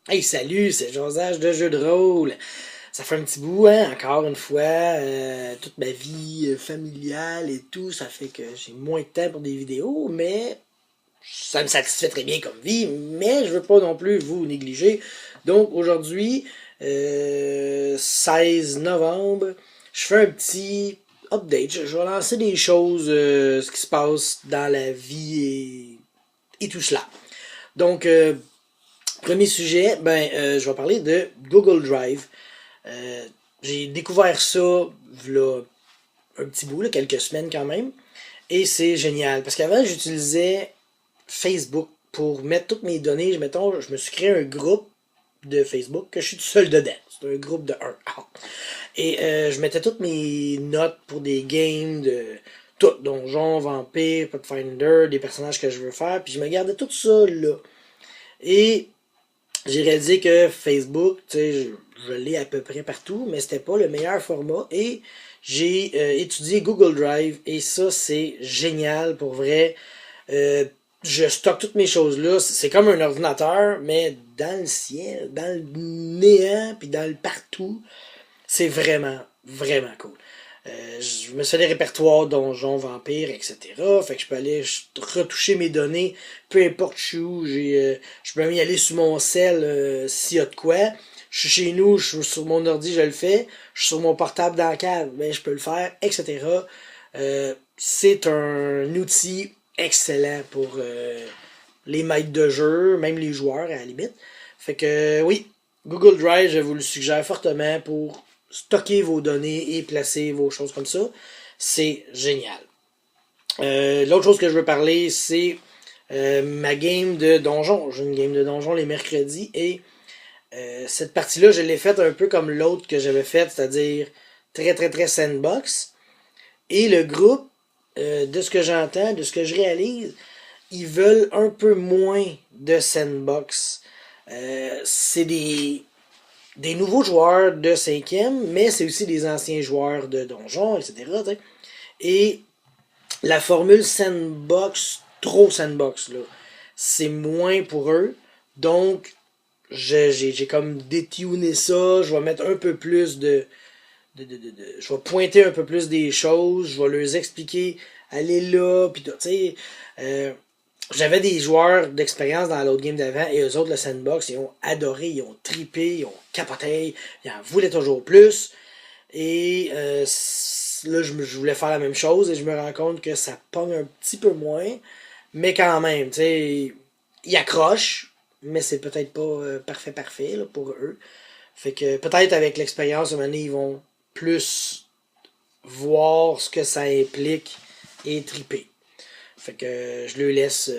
Hey, salut, c'est Josage de jeux de rôle. Ça fait un petit bout, hein, encore une fois, toute ma vie familiale et tout, ça fait que j'ai moins de temps pour des vidéos, mais ça me satisfait très bien comme vie, mais je veux pas non plus vous négliger. Donc aujourd'hui, 16 novembre, je fais un petit update. Je vais lancer des choses, ce qui se passe dans la vie et tout cela. Donc, premier sujet, je vais parler de Google Drive. Euh, j'ai découvert ça, là, un petit bout, là, quelques semaines quand même. Et c'est génial. Parce qu'avant, j'utilisais Facebook pour mettre toutes mes données. Mettons, je me suis créé un groupe de Facebook que je suis tout seul dedans. C'est un groupe de un. Et je mettais toutes mes notes pour des games de tout, donjons, vampires, Pathfinder, des personnages que je veux faire. Puis je me gardais tout ça là. Et j'ai réalisé que Facebook, tu sais, je l'ai à peu près partout, mais c'était pas le meilleur format. Et j'ai étudié Google Drive et ça, c'est génial pour vrai. Euh, je stocke toutes mes choses là. C'est comme un ordinateur, mais dans le ciel, dans le néant, puis dans le partout. C'est vraiment, vraiment cool. Je me fais des répertoires donjons, vampires, etc. Fait que je peux aller retoucher mes données, peu importe je suis où. Je peux même y aller sur mon cell s'il y a de quoi. Je suis chez nous, je suis sur mon ordi, je le fais. Je suis sur mon portable dans la cave, ben, je peux le faire, etc. C'est un outil excellent pour les maîtres de jeu, même les joueurs à la limite. Fait que oui, Google Drive, je vous le suggère fortement pour stocker vos données et placer vos choses comme ça. C'est génial. L'autre chose que je veux parler, c'est ma game de donjon. J'ai une game de donjon les mercredis et cette partie-là, je l'ai faite un peu comme l'autre que j'avais faite, c'est-à-dire très très très sandbox. Et le groupe, de ce que j'entends, de ce que je réalise, ils veulent un peu moins de sandbox. C'est des nouveaux joueurs de cinquième, mais c'est aussi des anciens joueurs de donjon, etc. T'sais. Et la formule sandbox, trop sandbox, là, c'est moins pour eux. Donc, j'ai comme détuné ça. Je vais mettre un peu plus je vais pointer un peu plus des choses. Je vais leur expliquer, allez là, puis tu sais. Euh, J'avais des joueurs d'expérience dans l'autre game d'avant et eux autres, le sandbox, ils ont adoré, ils ont tripé, ils ont capoté, ils en voulaient toujours plus. Et là, je voulais faire la même chose et je me rends compte que ça pogne un petit peu moins. Mais quand même, tu sais, ils accrochent, mais c'est peut-être pas parfait là, pour eux. Fait que peut-être avec l'expérience, à un moment donné, ils vont plus voir ce que ça implique et triper. Fait que je leur laisse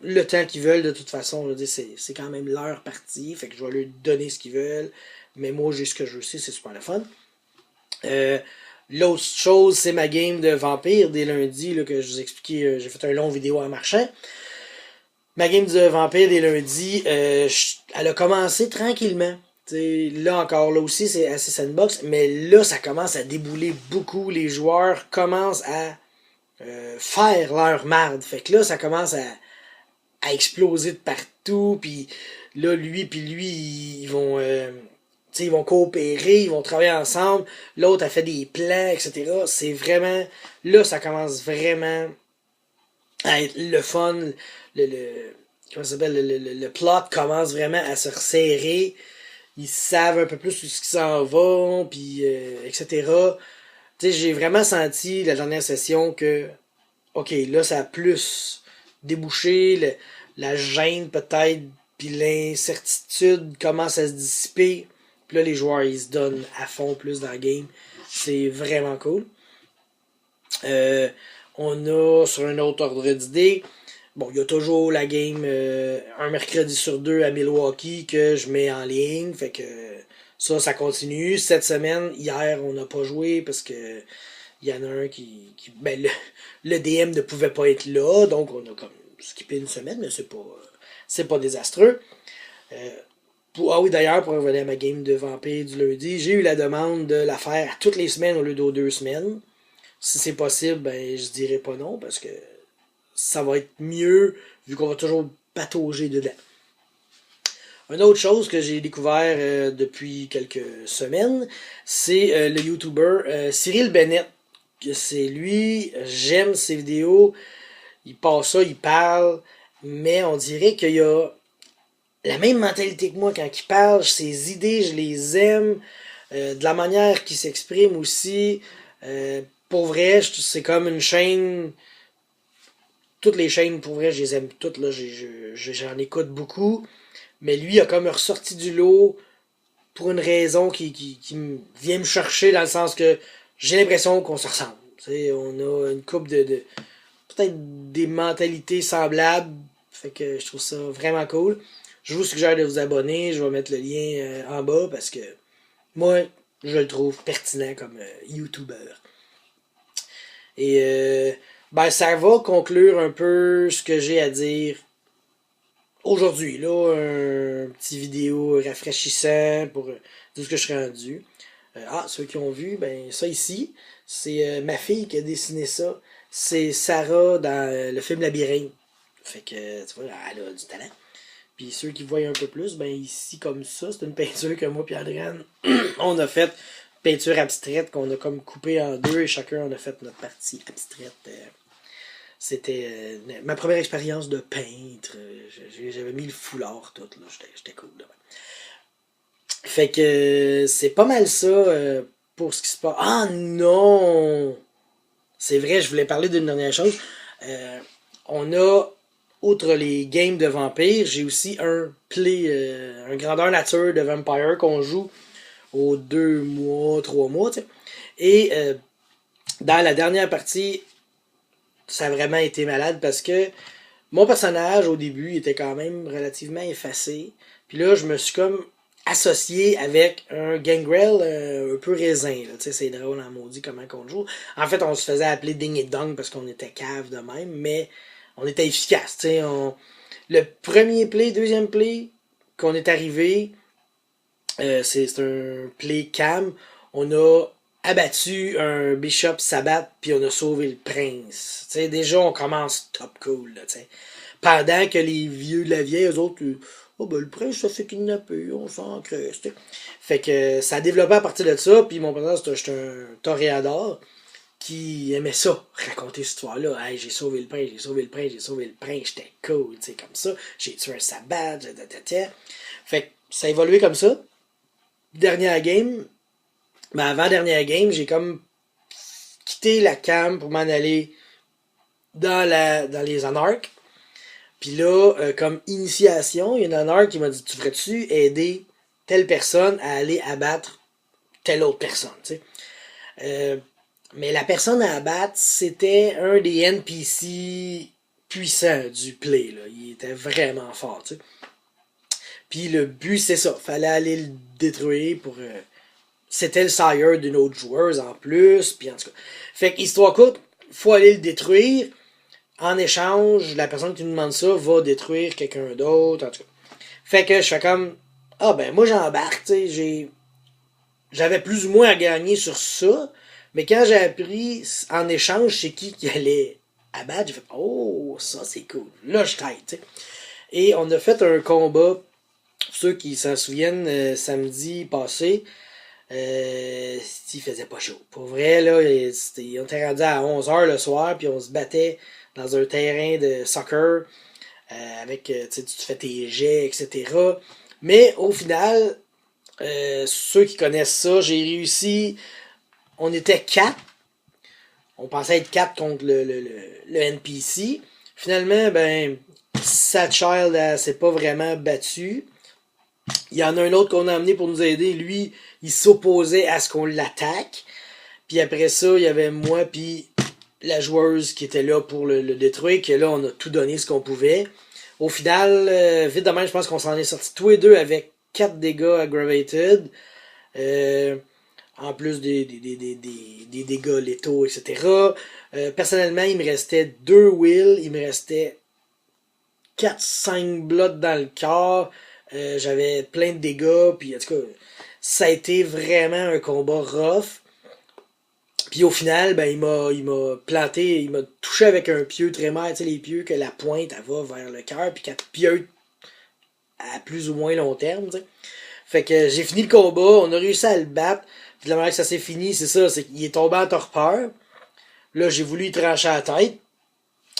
le temps qu'ils veulent de toute façon. Je veux dire, c'est quand même leur partie. Fait que je vais leur donner ce qu'ils veulent. Mais moi, j'ai ce que je veux aussi, c'est super le fun. Euh, L'autre chose, c'est ma game de vampire des lundis là, que je vous expliquais. J'ai fait un long vidéo en marchant. Ma game de vampire des lundis, elle a commencé tranquillement. T'sais, là encore, là aussi, c'est assez sandbox. Mais là, ça commence à débouler beaucoup. Les joueurs commencent à faire leur marde. Fait que là, ça commence à exploser de partout. Puis là, puis lui, ils vont coopérer, ils vont travailler ensemble. L'autre a fait des plans, etc. C'est vraiment, là, ça commence vraiment à être le fun. Comment ça s'appelle, le plot commence vraiment à se resserrer. Ils savent un peu plus où ce qui s'en va, puis etc. Tu sais, j'ai vraiment senti la dernière session que OK, là, ça a plus débouché, la gêne peut-être, puis l'incertitude commence à se dissiper. Puis là, les joueurs, ils se donnent à fond plus dans le game. C'est vraiment cool. Euh, on a, sur un autre ordre d'idée, bon, il y a toujours la game un mercredi sur deux à Milwaukee que je mets en ligne. Fait que ça continue. Cette semaine, hier, on n'a pas joué parce que il y en a un ben, le DM ne pouvait pas être là, donc on a comme skippé une semaine, mais c'est pas désastreux. Euh, ah oui, d'ailleurs, pour revenir à ma game de vampire du lundi, j'ai eu la demande de la faire toutes les semaines au lieu de 2 semaines. Si c'est possible, ben je dirais pas non, parce que ça va être mieux, vu qu'on va toujours patauger dedans. Une autre chose que j'ai découvert depuis quelques semaines, c'est le YouTuber Cyril Bennett. C'est lui, j'aime ses vidéos, il passe ça, il parle, mais on dirait qu'il a la même mentalité que moi quand il parle, ses idées, je les aime, de la manière qu'il s'exprime aussi. Pour vrai, c'est comme une chaîne. Toutes les chaînes, pour vrai, je les aime toutes. Là, j'en écoute beaucoup. Mais lui a comme ressorti du lot pour une raison qui vient me chercher dans le sens que j'ai l'impression qu'on se ressemble. T'sais, on a une couple de peut-être des mentalités semblables. Fait que je trouve ça vraiment cool. Je vous suggère de vous abonner. Je vais mettre le lien en bas parce que moi, je le trouve pertinent comme YouTuber. Et ben ça va conclure un peu ce que j'ai à dire aujourd'hui. Là, un petit vidéo rafraîchissant pour tout ce que je suis rendu. Ceux qui ont vu, ben ça ici, c'est ma fille qui a dessiné ça. C'est Sarah dans le film Labyrinthe. Fait que, tu vois, elle a du talent. Puis ceux qui voient un peu plus, ben ici comme ça, c'est une peinture que moi et Adrienne, on a fait. Peinture abstraite qu'on a comme coupé en deux et chacun on a fait notre partie abstraite. C'était ma première expérience de peintre. J'avais mis le foulard tout, là. J'étais cool. Là. Fait que c'est pas mal ça pour ce qui se passe. Ah non! C'est vrai, je voulais parler d'une dernière chose. On a, outre les games de vampires, j'ai aussi un un grandeur nature de vampire qu'on joue aux 2 mois, 3 mois, tu sais. Et dans la dernière partie, ça a vraiment été malade parce que mon personnage, au début, était quand même relativement effacé. Puis là, je me suis comme associé avec un gangrel un peu raisin. Tu sais, c'est drôle en maudit comment qu'on joue. En fait, on se faisait appeler Ding et Dong parce qu'on était cave de même, mais on était efficace. Tu sais, le premier play, deuxième play qu'on est arrivé, c'est un play cam. On a abattu un Bishop Sabbath, puis on a sauvé le prince. T'sais, déjà, on commence top cool. Là, t'sais. Pendant que les vieux de la vieille, eux autres, oh ben le prince se fait kidnapper, on s'en crée. Fait que ça a développé à partir de ça, puis mon personnage, c'était un toréador qui aimait ça, raconter cette histoire-là. Hey, j'ai sauvé le prince, j'ai sauvé le prince, j'ai sauvé le prince, j'étais cool, tu sais, comme ça. J'ai tué un sabbat, fait que ça a évolué comme ça. Dernière game, mais avant dernière game, j'ai comme quitté la cam pour m'en aller dans les anarques. Puis là, comme initiation, il y a une anarque qui m'a dit, tu ferais-tu aider telle personne à aller abattre telle autre personne, tu sais. Mais la personne à abattre, c'était un des NPC puissants du play, là. Il était vraiment fort, tu sais. Puis le but, c'est ça. Fallait aller le détruire pour... c'était le sire d'une autre joueuse en plus. Puis en tout cas. Fait que, histoire courte, faut aller le détruire. En échange, la personne qui nous demande ça va détruire quelqu'un d'autre. En tout cas. Fait que je fais comme... Ah ben, moi j'embarque, tu sais. J'avais plus ou moins à gagner sur ça. Mais quand j'ai appris en échange c'est qui allait abattre, j'ai fait oh, ça c'est cool. Là je t'aide, tu sais. Et on a fait un combat. Pour ceux qui s'en souviennent, samedi passé, il faisait pas chaud. Pour vrai, là, on était rendu à 11h le soir, puis on se battait dans un terrain de soccer, avec, tu fais tes jets, etc. Mais au final, ceux qui connaissent ça, j'ai réussi, on était 4. On pensait être 4 contre le NPC. Finalement, ben, Satchild, elle s'est pas vraiment battue. Il y en a un autre qu'on a amené pour nous aider. Lui, il s'opposait à ce qu'on l'attaque. Puis après ça, il y avait moi puis la joueuse qui était là pour le détruire. Que là, on a tout donné ce qu'on pouvait. Au final, vite de même, je pense qu'on s'en est sortis tous les deux avec 4 dégâts aggravated. En plus des dégâts létaux, etc. Personnellement, il me restait 2 wills. Il me restait 4-5 blots dans le corps. J'avais plein de dégâts, puis en tout cas, ça a été vraiment un combat rough. Puis au final, ben il m'a planté, il m'a touché avec un pieu trémère, tu sais, les pieux que la pointe elle va vers le cœur, puis quand pieu à plus ou moins long terme, tu sais. Fait que j'ai fini le combat, on a réussi à le battre. Puis de la manière que ça s'est fini, c'est ça, c'est qu'il est tombé en torpeur. Là, j'ai voulu y trancher la tête,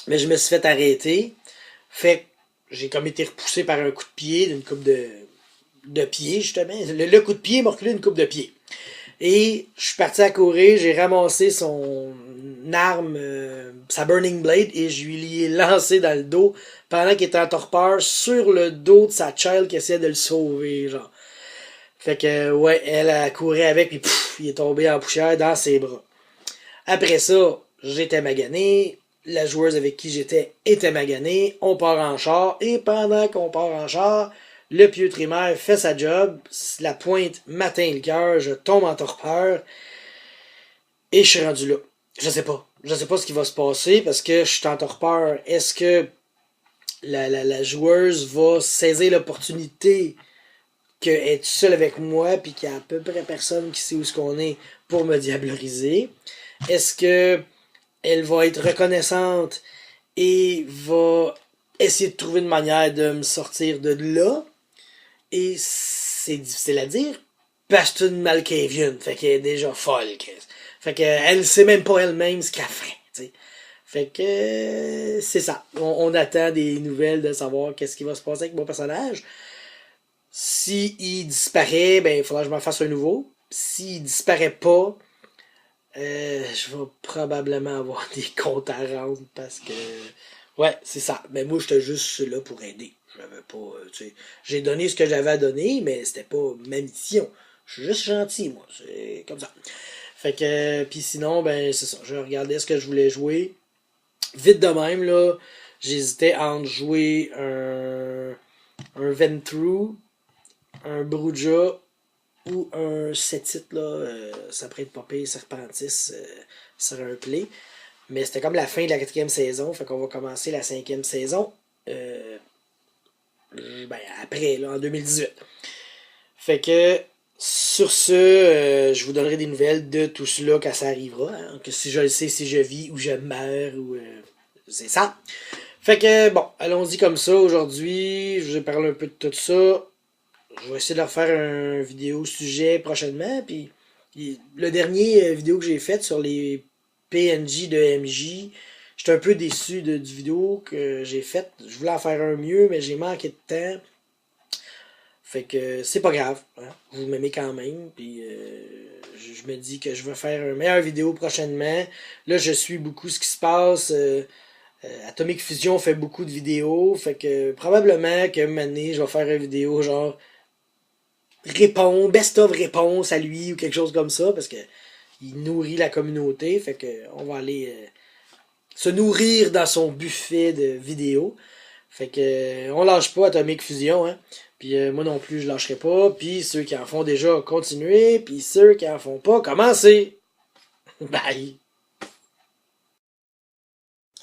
mais je me suis fait arrêter. Fait que j'ai comme été repoussé par un coup de pied d'une coupe de pied, justement. Le coup de pied m'a reculé une coupe de pied. Et je suis parti à courir, j'ai ramassé son arme, sa Burning Blade, et je lui ai lancé dans le dos pendant qu'il était en torpeur sur le dos de sa child qui essayait de le sauver, genre. Fait que, ouais, elle a couru avec, puis pouf, il est tombé en poussière dans ses bras. Après ça, j'étais magané, la joueuse avec qui j'étais était maganée, on part en char, et pendant qu'on part en char, le pieu primaire fait sa job, la pointe m'atteint le cœur, je tombe en torpeur, et je suis rendu là. Je sais pas. Je sais pas ce qui va se passer, parce que je suis en torpeur. Est-ce que la joueuse va saisir l'opportunité qu'elle est seule avec moi, puis qu'il y a à peu près personne qui sait où est-ce qu'on est pour me diableriser? Est-ce que elle va être reconnaissante et va essayer de trouver une manière de me sortir de là? Et c'est difficile à dire, parce que c'est une Malkavian, fait qu'elle est déjà folle, Chris. Fait qu'elle sait même pas elle-même ce qu'elle fait, t'sais. Fait que c'est ça. On attend des nouvelles de savoir qu'est-ce qui va se passer avec mon personnage. Si il disparaît, ben il faudra que je m'en fasse un nouveau. S'il disparaît pas, je vais probablement avoir des comptes à rendre parce que ouais, c'est ça. Mais moi j'étais juste là pour aider. J'avais pas, tu sais, j'ai donné ce que j'avais à donner, mais c'était pas ma mission. Je suis juste gentil, moi. C'est comme ça. Fait que, puis sinon, ben c'est ça. Je regardais ce que je voulais jouer. Vite de même, là, j'hésitais entre jouer un Ventrue, un Bruja ou un Setit, là, ça pourrait être popé Serpentis sur un play. Mais c'était comme la fin de la 4e saison, fait qu'on va commencer la 5e saison ben, après, là, en 2018. Fait que, sur ce, je vous donnerai des nouvelles de tout cela quand ça arrivera. Hein, que si je le sais, si je vis ou je meurs, ou c'est ça. Fait que, bon, allons-y comme ça. Aujourd'hui, je vous ai parlé un peu de tout ça. Je vais essayer de refaire une vidéo sujet prochainement. Puis, le dernier vidéo que j'ai fait sur les PNJ de MJ, j'étais un peu déçu du vidéo que j'ai fait. Je voulais en faire un mieux, mais j'ai manqué de temps. Fait que c'est pas grave. Hein? Vous m'aimez quand même. Puis je me dis que je vais faire une meilleure vidéo prochainement. Là, je suis beaucoup ce qui se passe. Atomic Fusion fait beaucoup de vidéos. Fait que probablement que maintenant, je vais faire une vidéo genre best of réponse à lui ou quelque chose comme ça. Parce que il nourrit la communauté. Fait que on va aller se nourrir dans son buffet de vidéos. Fait que on lâche pas Atomic Fusion, hein. Puis moi non plus, je lâcherai pas. Puis ceux qui en font déjà, continuez. Puis ceux qui en font pas, commencez. Bye.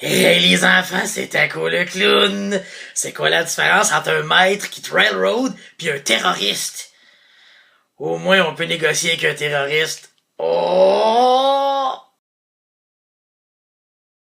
Hey les enfants, c'est Taco le clown. C'est quoi la différence entre un maître qui railroad puis un terroriste? Au moins on peut négocier avec un terroriste. Oh!